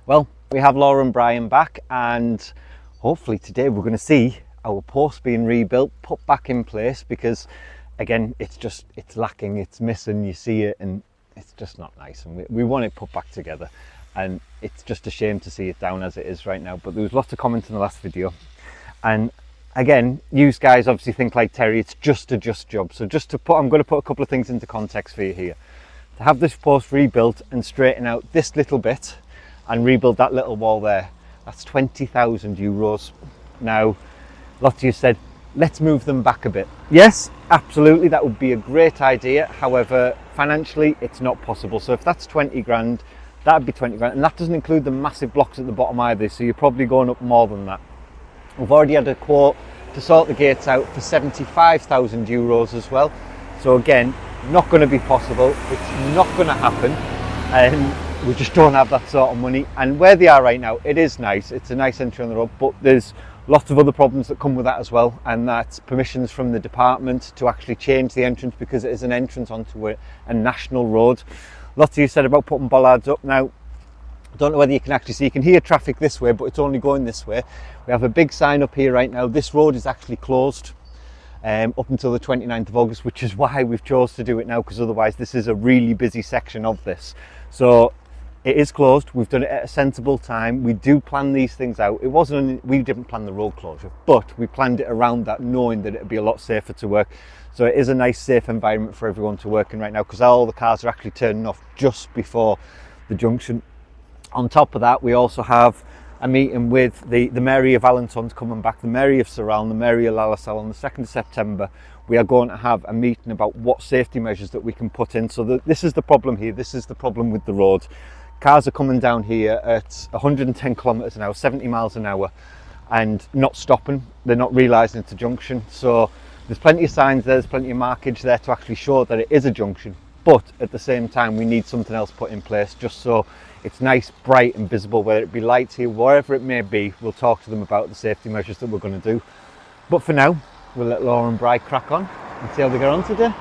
Well, we have Laura and Brian back, and hopefully today we're going to see our post being rebuilt, put back in place, because again, it's lacking, it's missing, you see it, and it's just not nice, and we want it put back together. And it's just a shame to see it down as it is right now. But there was lots of comments in the last video, and again, you guys obviously think like Terry, it's just a job. So I'm going to put a couple of things into context for you here. To have this post rebuilt and straighten out this little bit and rebuild that little wall there, that's 20,000 euros. Now, lots of you said, let's move them back a bit. Yes, absolutely, that would be a great idea. However, financially, it's not possible. So if that's 20 grand, that'd be 20 grand. And that doesn't include the massive blocks at the bottom either. So you're probably going up more than that. We've already had a quote to sort the gates out for 75,000 euros as well. So again, not going to be possible. It's not going to happen. And we just don't have that sort of money. And where they are right now, it is nice. It's a nice entry on the road, but there's lots of other problems that come with that as well. And that's permissions from the department to actually change the entrance, because it is an entrance onto a national road. Lots of you said about putting bollards up. Now, I don't know whether you can actually see, you can hear traffic this way, but it's only going this way. We have a big sign up here right now. This road is actually closed up until the 29th of August, which is why we've chose to do it now, because otherwise this is a really busy section of this. So it is closed. We've done it at a sensible time. We do plan these things out. We didn't plan the road closure, but we planned it around that, knowing that it'd be a lot safer to work. So it is a nice, safe environment for everyone to work in right now, because all the cars are actually turning off just before the junction. On top of that, we also have a meeting with the Mary of Alençon's coming back, the Mary of Serral and the Mary of Lalacelle on the 2nd of September. We are going to have a meeting about what safety measures that we can put in. So this is the problem here. This is the problem with the road. Cars are coming down here at 110 kilometers an hour, 70 miles an hour, and not stopping. They're not realizing it's a junction. So there's plenty of signs there, there's plenty of markage there to actually show that it is a junction. But at the same time, we need something else put in place, just so it's nice, bright and visible, whether it be lights here, wherever it may be. We'll talk to them about the safety measures that we're going to do. But for now, we'll let Laura and Bri crack on and see how they get on today.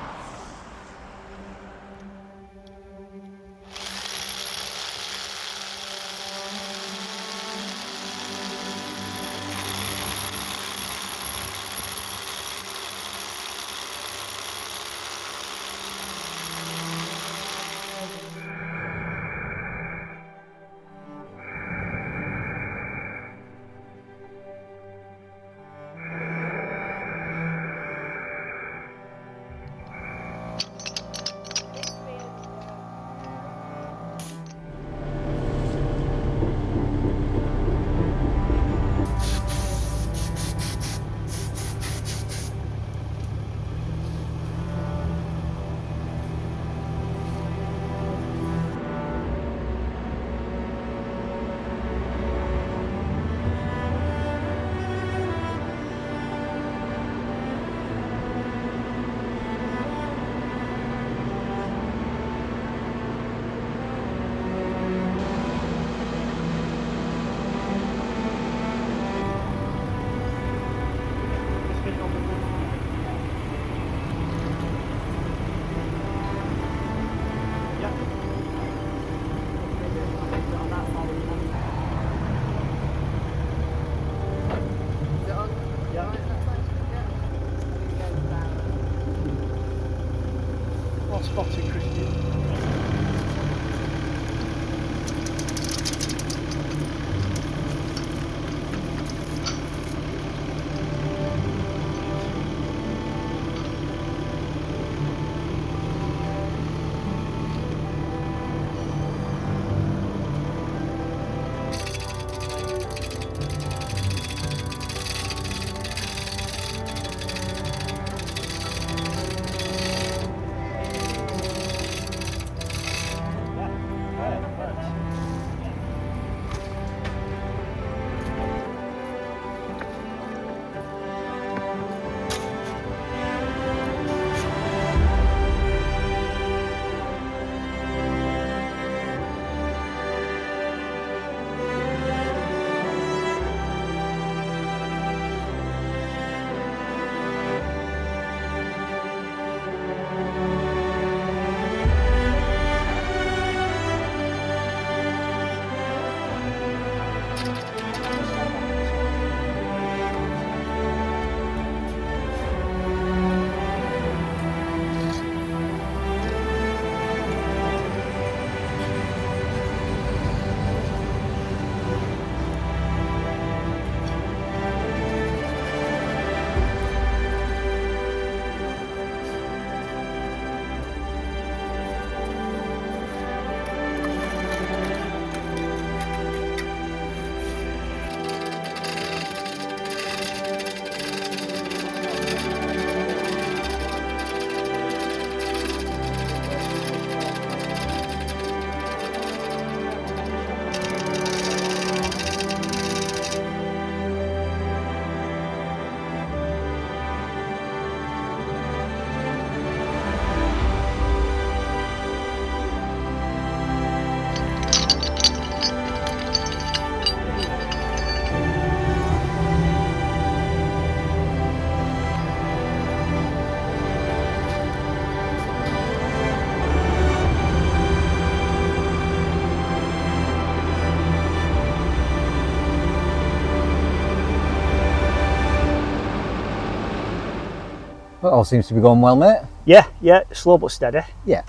It all seems to be going well, mate. Yeah, slow but steady. Yeah.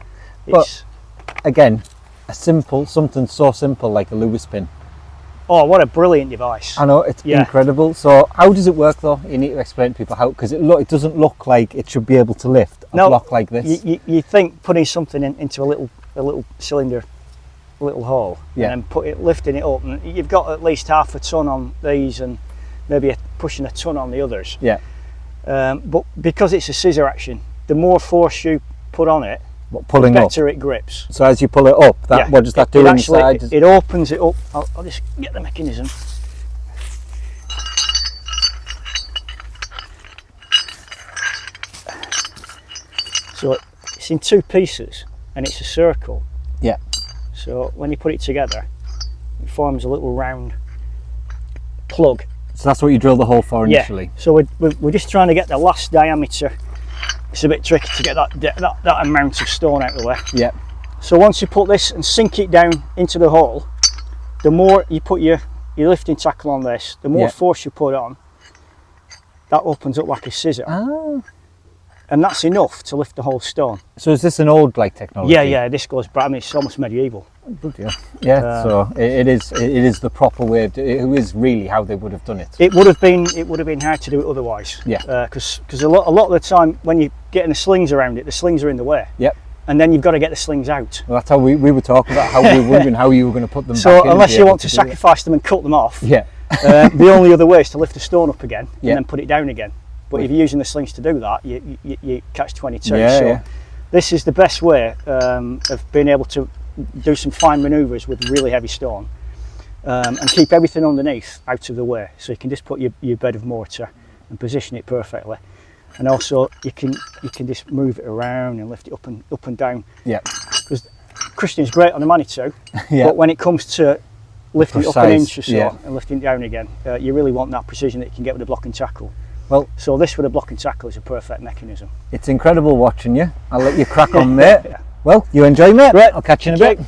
It's, but again, something so simple like a Lewis pin. oh, what a brilliant device. I know, it's incredible. So how does it work though? You need to explain to people how, because it doesn't look like it should be able to lift a block like this. You think putting something into a little cylinder, a little hole, and then lifting it up, and you've got at least half a ton on these and maybe pushing a ton on the others. Yeah. But because it's a scissor action, the more force you put on it, the better it grips. So as you pull it up, what does that do inside? It opens it up. I'll just get the mechanism. So it's in two pieces and it's a circle. Yeah. So when you put it together, it forms a little round plug. So that's what you drill the hole for initially? Yeah. So we're just trying to get the last diameter. It's a bit tricky to get that amount of stone out of the way. Yeah. So once you put this and sink it down into the hole, the more you put your lifting tackle on this, the more force you put on, that opens up like a scissor. Ah. And that's enough to lift the whole stone. So is this an old technology? Yeah, this goes back. I mean, it's almost medieval. Yeah, so it is the proper way. It is really how they would have done it. It would have been hard to do it otherwise. Yeah. Because a lot of the time when you're getting the slings around it, the slings are in the way. Yep. And then you've got to get the slings out. Well, that's how we were talking about how we were wondering how you were going to put them back in. So unless you want to sacrifice them and cut them off, the only other way is to lift the stone up again and then put it down again. But if you're using the slings to do that, you catch 22. This is the best way of being able to do some fine manoeuvres with really heavy stone and keep everything underneath out of the way. So you can just put your bed of mortar and position it perfectly. And also you can just move it around and lift it up and down. Yeah. Because Christian's great on the Manitou, but when it comes to lifting it up an inch or so and lifting it down again, you really want that precision that you can get with a block and tackle. Well, so this with a block and tackle is a perfect mechanism. It's incredible watching you. I'll let you crack on, mate. Well, you enjoy, mate. Right. I'll catch you in a bit.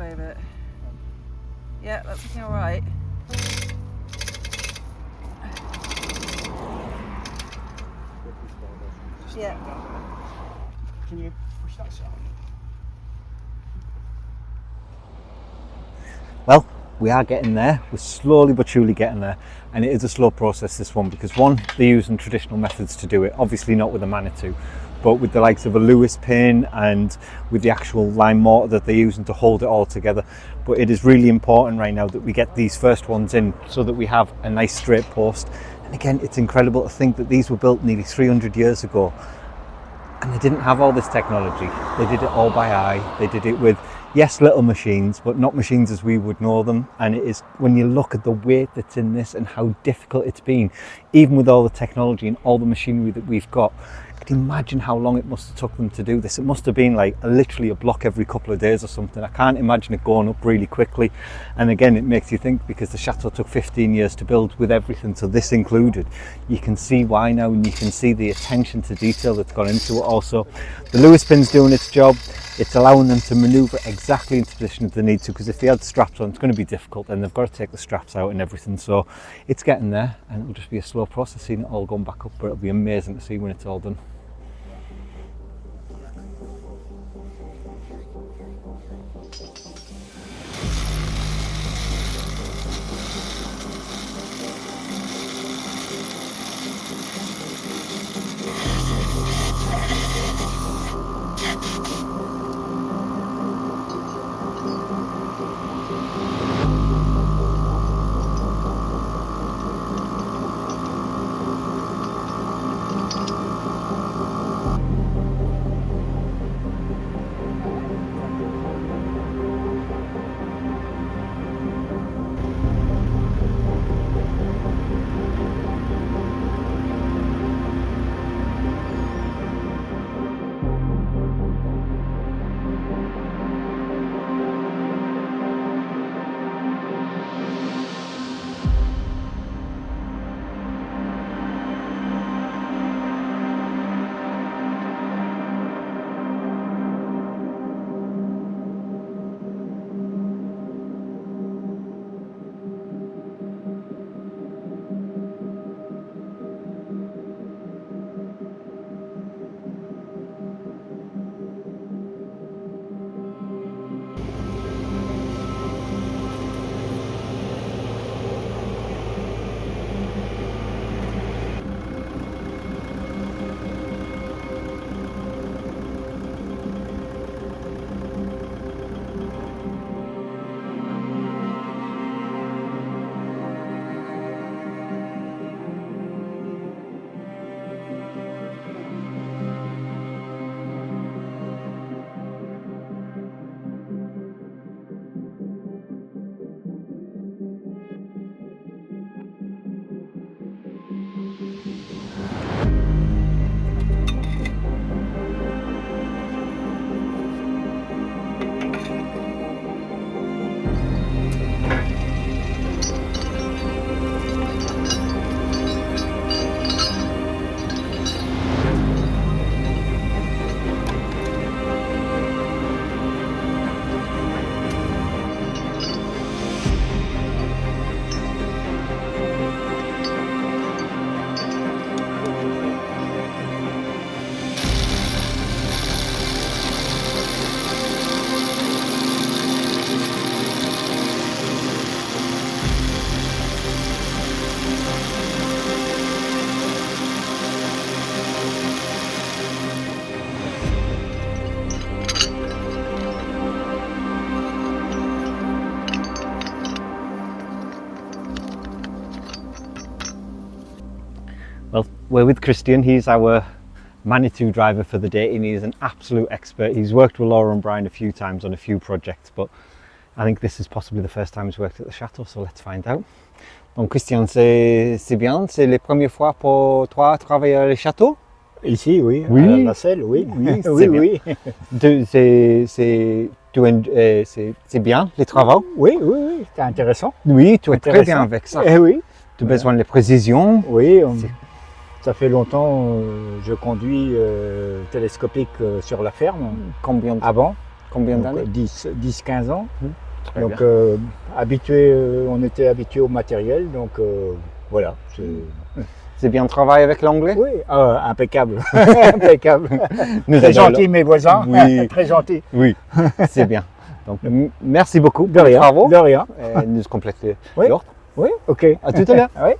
way of it. Yeah, that's looking all right. Yeah. Can you push that side? Well, we are getting there. We're slowly but surely getting there, and it is a slow process, this one, because one, they're using traditional methods to do it, obviously not with a Manitou, but with the likes of a Lewis pin and with the actual lime mortar that they're using to hold it all together. But it is really important right now that we get these first ones in so that we have a nice straight post. And again, it's incredible to think that these were built nearly 300 years ago and they didn't have all this technology. They did it all by eye. They did it with, yes, little machines, but not machines as we would know them. And it is, when you look at the weight that's in this and how difficult it's been, even with all the technology and all the machinery that we've got, can you imagine how long it must have took them to do this? It must have been like literally a block every couple of days or something. I can't imagine it going up really quickly. And again, it makes you think, because the Chateau took 15 years to build with everything, so this included, you can see why now, and you can see the attention to detail that's gone into it. Also, the Lewis pin's doing its job. It's allowing them to manoeuvre exactly into position if they need to, because if they had straps on, it's going to be difficult, and they've got to take the straps out and everything. So it's getting there, and it'll just be a slow process seeing it all going back up, but it'll be amazing to see when it's all done. Well, we're with Christian. He's our Manitou driver for the day, and he's an absolute expert. He's worked with Laura and Brian a few times on a few projects, but I think this is possibly the first time he's worked at the Chateau, so let's find out. Donc Christian, c'est bien, c'est la première fois pour toi travailler à le Château? Ici, oui, Oui. à Lalacelle, oui, Oui, oui, oui. C'est bien les travaux? Oui, oui, oui, c'est intéressant. Oui, tu es très bien avec ça. Eh oui. Tu as besoin de précision. Oui, ça fait longtemps je conduis télescopique sur la ferme. Combien de Avant, Combien Donc, d'années? 10-15 ans. Très Donc bien. on était habitué au matériel, donc voilà. C'est bien travaillé avec l'anglais? Oui, impeccable. Impeccable. Très gentil mes voisins, Oui. très gentil. Oui, c'est bien. Donc merci beaucoup De pour les rien, travaux. de rien. Et nous compléter Oui. l'ordre. Oui, ok. À tout à l'heure. Oui.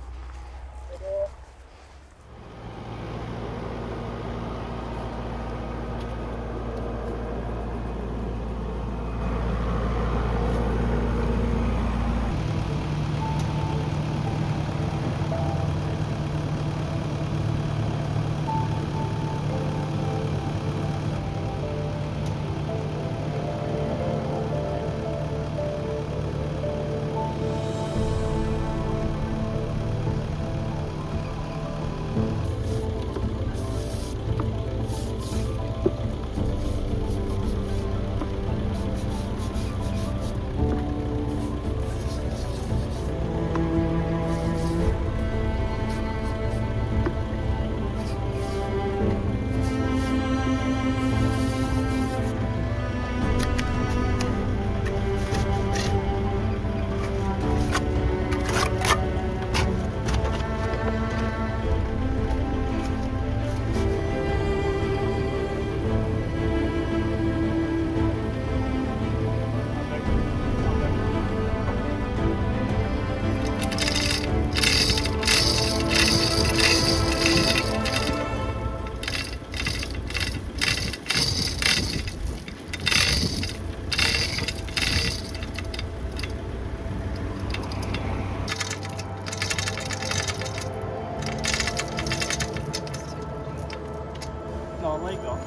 No, there you go.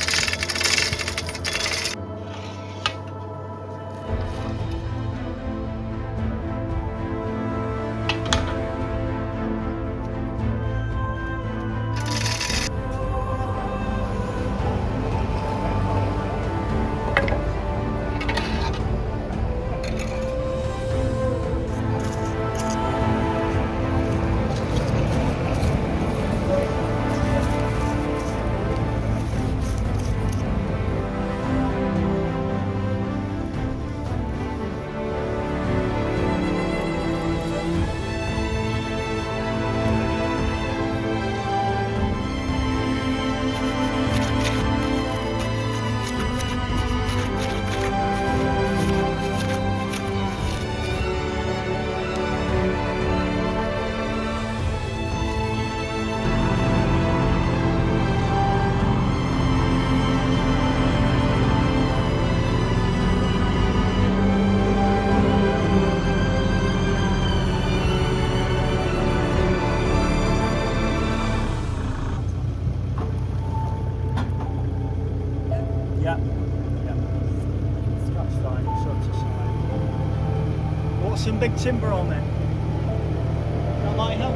Yeah. Yeah. That's fine. Sort to side. What's some big timber on then? That might help.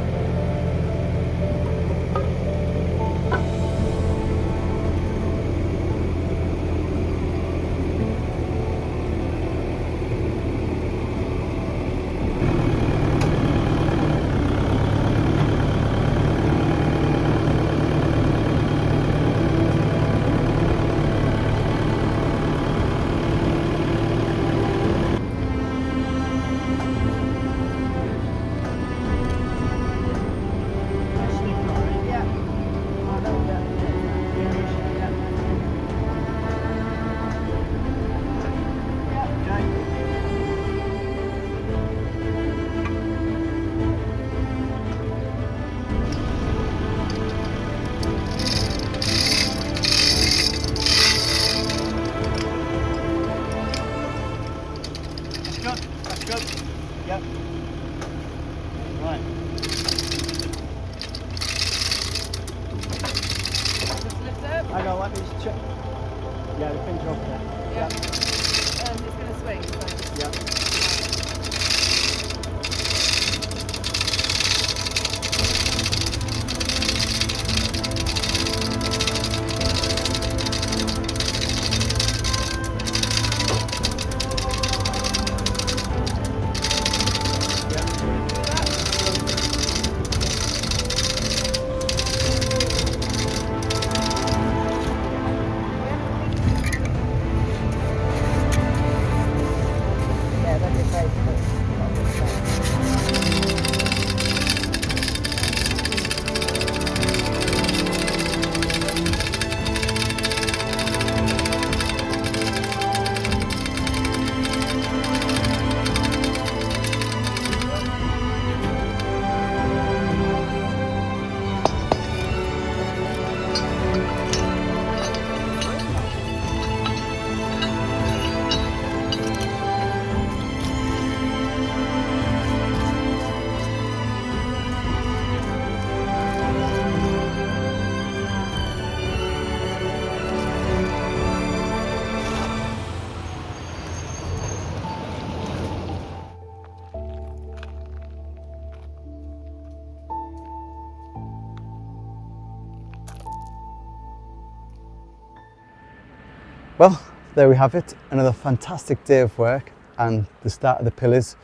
Well, there we have it, another fantastic day of work and the start of the pillars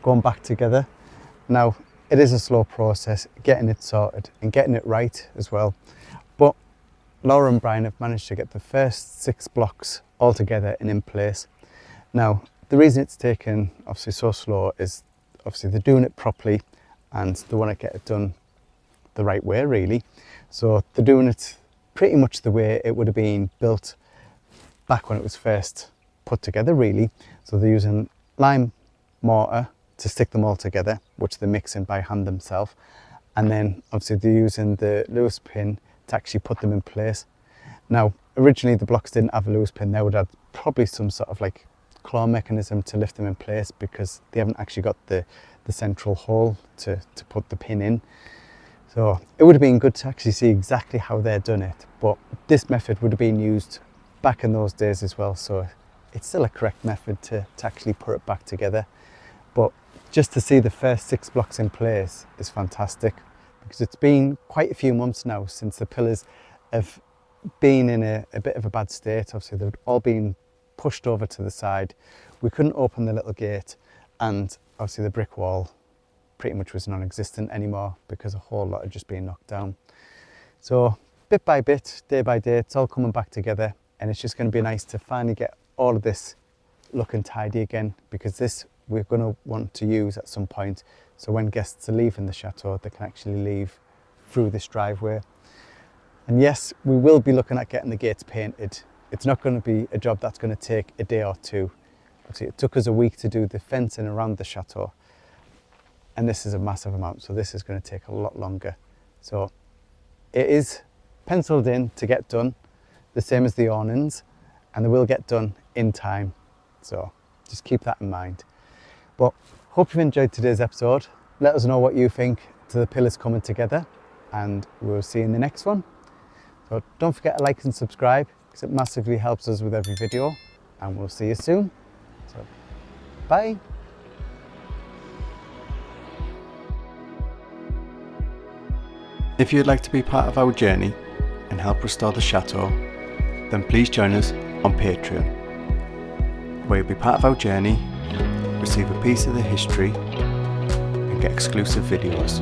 going back together. Now, it is a slow process getting it sorted and getting it right as well, but Laura and Brian have managed to get the first 6 blocks all together and in place. Now, the reason it's taken obviously so slow is obviously they're doing it properly and they want to get it done the right way really. So they're doing it pretty much the way it would have been built back when it was first put together really. So they're using lime mortar to stick them all together, which they're mixing by hand themselves. And then obviously they're using the Lewis pin to actually put them in place. Now, originally the blocks didn't have a Lewis pin. They would have probably some sort of like claw mechanism to lift them in place because they haven't actually got the central hole to put the pin in. So it would have been good to actually see exactly how they're done it, but this method would have been used back in those days as well, so it's still a correct method to actually put it back together. But just to see the first 6 blocks in place is fantastic, because it's been quite a few months now since the pillars have been in a bit of a bad state. Obviously they've all been pushed over to the side. We couldn't open the little gate, and obviously the brick wall pretty much was non-existent anymore because a whole lot had just been knocked down. So bit by bit, day by day, it's all coming back together, and it's just going to be nice to finally get all of this looking tidy again, because this we're going to want to use at some point, so when guests are leaving the chateau they can actually leave through this driveway. And yes, we will be looking at getting the gates painted. It's not going to be a job that's going to take a day or two. Obviously it took us a week to do the fencing around the chateau, and this is a massive amount, so this is going to take a lot longer. So it is penciled in to get done, the same as the awnings, and they will get done in time, so just keep that in mind. But hope you've enjoyed today's episode. Let us know what you think to the pillars coming together, and we'll see you in the next one. So don't forget to like and subscribe, because it massively helps us with every video, and we'll see you soon. So bye. If you'd like to be part of our journey and help restore the chateau, then please join us on Patreon, where you'll be part of our journey, receive a piece of the history and get exclusive videos.